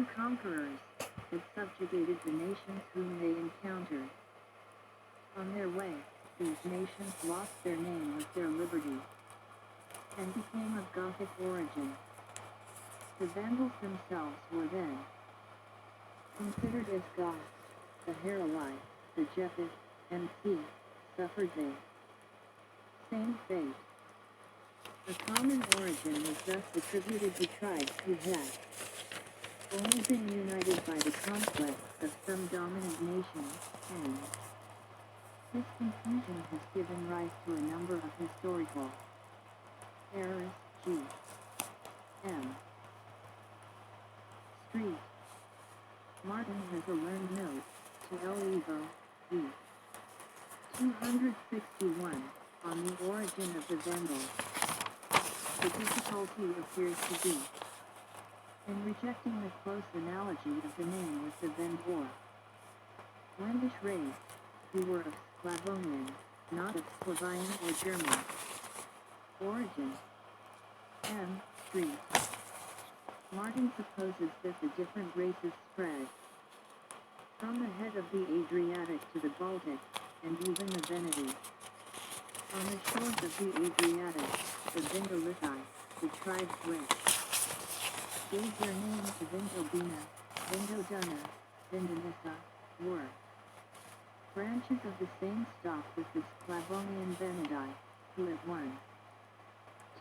few conquerors had subjugated the nations whom they encountered. On their way, these nations lost their name with their liberty, and became of Gothic origin. The Vandals themselves were then considered as Goths. The Heruli, the Japhet, mp4 suffered the same fate. A common origin was thus attributed to tribes who had only been united by the conquest of some dominant nation, and this confusion has given rise to a number of historical errors. G. M. Street. Martin has a learned note to L. E. 261 on the origin of the Vandals. The difficulty appears to be in rejecting the close analogy of the name with the Vendor. Wendish race, who were of Slavonian, not of Slavonian or German origin. M. Street. Martin supposes that the different races spread from the head of the Adriatic to the Baltic, and even the Veneti. On the shores of the Adriatic, the Vindelici, the tribes which gave their name to Vindobina, Vindoduna, Vindanissa, were branches of the same stock with the Slavonian Veneti, who at one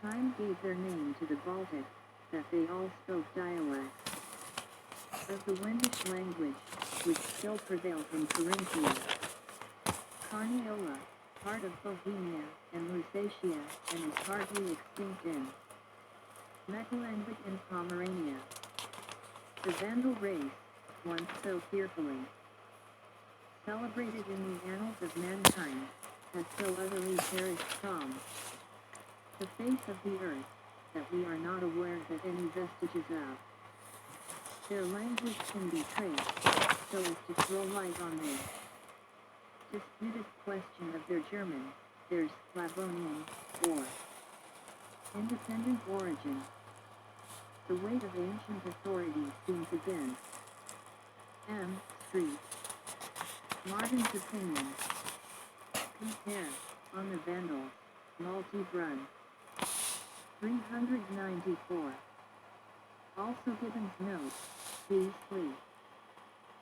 time gave their name to the Baltic, that they all spoke dialects of the Wendish language, which still prevailed in Carinthia, Carniola, part of Bohemia and Lusatia, and is hardly extinct in Mecklenburg and Pomerania. The Vandal race, once so fearfully celebrated in the annals of mankind, has so utterly perished from the face of the earth, that we are not aware that any vestiges of their language can be traced, so as to throw light on the disputed question of their German, their Slavonian, or independent origin. The weight of ancient authority seems against M. Street. Martin's opinion. Compare, on the Vandals, Multi-Brun. 394. Also Gibbon's note, B. Sleep.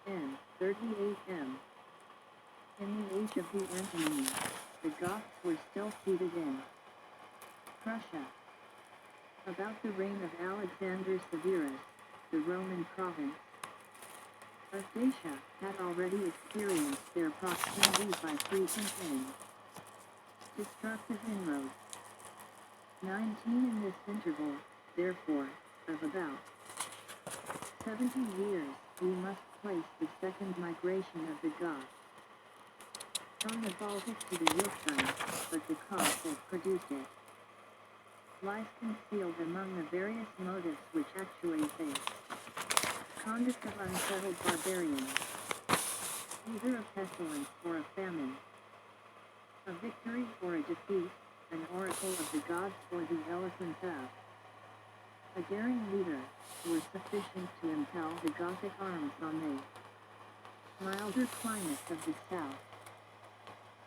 N. 38m. In the age of the Antonines, the Goths were still seated in Prussia. About the reign of Alexander Severus, the Roman province of Dacia had already experienced their proximity by frequent and destructive inroads. 19 in this interval, therefore, of about 70 years, we must place the second migration of the Goths from the Baltic to the Euphrates, but the cause that produced it lies concealed among the various motives which actuate the conduct of unsettled barbarians, either of pestilence or of famine, a victory or a defeat, an oracle of the gods or the eloquence of a daring leader, were sufficient to impel the Gothic arms on the milder climates of the south.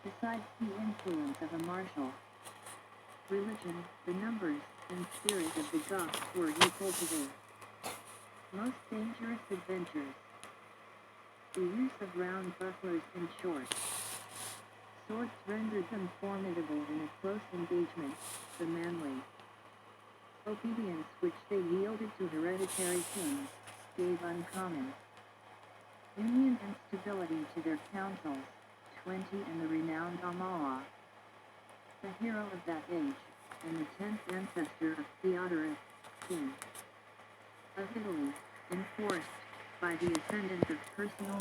Besides the influence of a martial religion, the numbers and spirit of the Goths were equal to the most dangerous adventures. The use of round bucklers and short swords rendered them formidable in a close engagement. The manly obedience which they yielded to hereditary kings gave uncommon union and stability to their councils. 20 and the renowned Amala, the hero of that age, and the 10th ancestor of Theodoric, king of Italy, enforced by the ascendant of personal